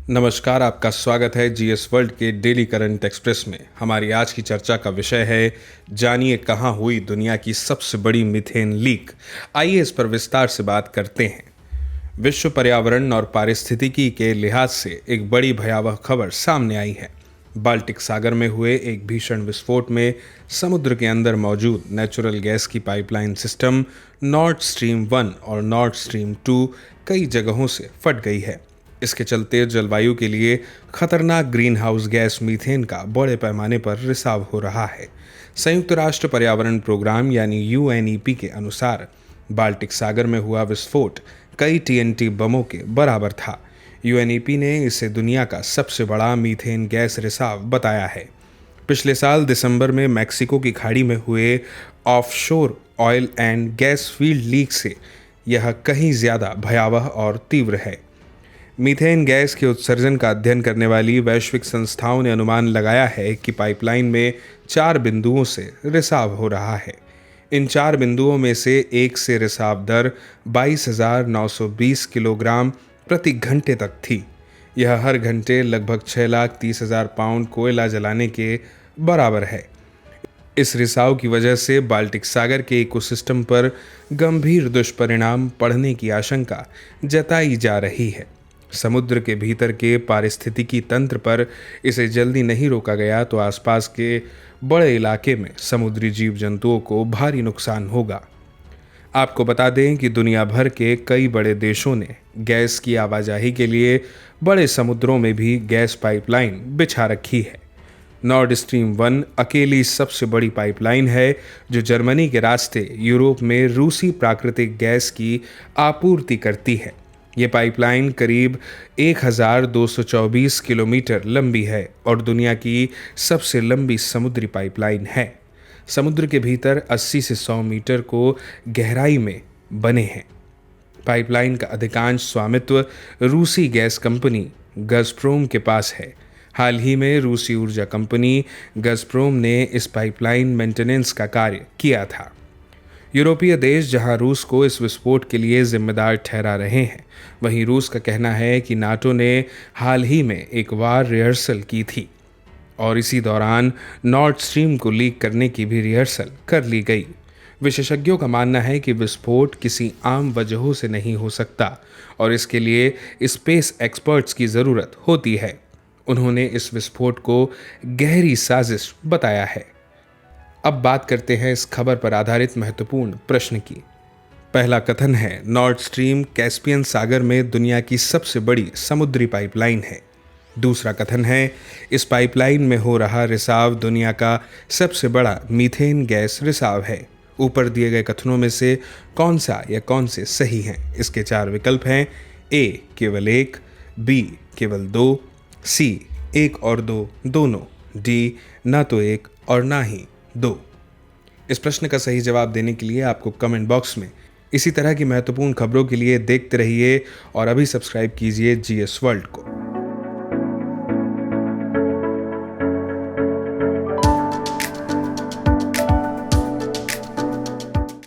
नमस्कार, आपका स्वागत है जीएस वर्ल्ड के डेली करंट एक्सप्रेस में। हमारी आज की चर्चा का विषय है, जानिए कहाँ हुई दुनिया की सबसे बड़ी मीथेन लीक। आइए इस पर विस्तार से बात करते हैं। विश्व पर्यावरण और पारिस्थितिकी के लिहाज से एक बड़ी भयावह खबर सामने आई है। बाल्टिक सागर में हुए एक भीषण विस्फोट में समुद्र के अंदर मौजूद नेचुरल गैस की पाइपलाइन सिस्टम नॉर्ड स्ट्रीम 1 और नॉर्ड स्ट्रीम 2 कई जगहों से फट गई है। इसके चलते जलवायु के लिए खतरनाक ग्रीन हाउस गैस मीथेन का बड़े पैमाने पर रिसाव हो रहा है। संयुक्त राष्ट्र पर्यावरण प्रोग्राम यानी यूएनईपी के अनुसार बाल्टिक सागर में हुआ विस्फोट कई टीएनटी बमों के बराबर था। यूएनईपी ने इसे दुनिया का सबसे बड़ा मीथेन गैस रिसाव बताया है। पिछले साल दिसंबर में मैक्सिको की खाड़ी में हुए offshore oil and gas field leak से यह कहीं ज़्यादा भयावह और तीव्र है। मीथेन गैस के उत्सर्जन का अध्ययन करने वाली वैश्विक संस्थाओं ने अनुमान लगाया है कि पाइपलाइन में 4 बिंदुओं से रिसाव हो रहा है। इन 4 बिंदुओं में से एक से रिसाव दर 22,920 किलोग्राम प्रति घंटे तक थी। यह हर घंटे लगभग 6,30,000 पाउंड कोयला जलाने के बराबर है। इस रिसाव की वजह से बाल्टिक सागर के इकोसिस्टम पर गंभीर दुष्परिणाम पड़ने की आशंका जताई जा रही है। समुद्र के भीतर के पारिस्थितिकी तंत्र पर इसे जल्दी नहीं रोका गया तो आसपास के बड़े इलाके में समुद्री जीव जंतुओं को भारी नुकसान होगा। आपको बता दें कि दुनिया भर के कई बड़े देशों ने गैस की आवाजाही के लिए बड़े समुद्रों में भी गैस पाइपलाइन बिछा रखी है। नॉर्ड स्ट्रीम 1 अकेली सबसे बड़ी पाइपलाइन है जो जर्मनी के रास्ते यूरोप में रूसी प्राकृतिक गैस की आपूर्ति करती है। ये पाइपलाइन करीब 1,224 किलोमीटर लंबी है और दुनिया की सबसे लंबी समुद्री पाइपलाइन है। समुद्र के भीतर 80 से 100 मीटर को गहराई में बने हैं। पाइपलाइन का अधिकांश स्वामित्व रूसी गैस कंपनी गज़प्रोम के पास है। हाल ही में रूसी ऊर्जा कंपनी गज़प्रोम ने इस पाइपलाइन मेंटेनेंस का कार्य किया था। यूरोपीय देश जहां रूस को इस विस्फोट के लिए जिम्मेदार ठहरा रहे हैं, वहीं रूस का कहना है कि नाटो ने हाल ही में एक वार रिहर्सल की थी और इसी दौरान नॉर्ड स्ट्रीम को लीक करने की भी रिहर्सल कर ली गई। विशेषज्ञों का मानना है कि विस्फोट किसी आम वजहों से नहीं हो सकता और इसके लिए स्पेस एक्सपर्ट्स की ज़रूरत होती है। उन्होंने इस विस्फोट को गहरी साजिश बताया है। अब बात करते हैं इस खबर पर आधारित महत्वपूर्ण प्रश्न की। पहला कथन है, नॉर्ड स्ट्रीम कैस्पियन सागर में दुनिया की सबसे बड़ी समुद्री पाइपलाइन है। दूसरा कथन है, इस पाइपलाइन में हो रहा रिसाव दुनिया का सबसे बड़ा मीथेन गैस रिसाव है। ऊपर दिए गए कथनों में से कौन सा या कौन से सही हैं? इसके 4 विकल्प हैं। ए केवल 1, बी केवल 2, सी 1 और 2 दोनों, डी ना तो 1 और ना ही 2। इस प्रश्न का सही जवाब देने के लिए आपको कमेंट बॉक्स में इसी तरह की महत्वपूर्ण खबरों के लिए देखते रहिए और अभी सब्सक्राइब कीजिए जीएस वर्ल्ड को।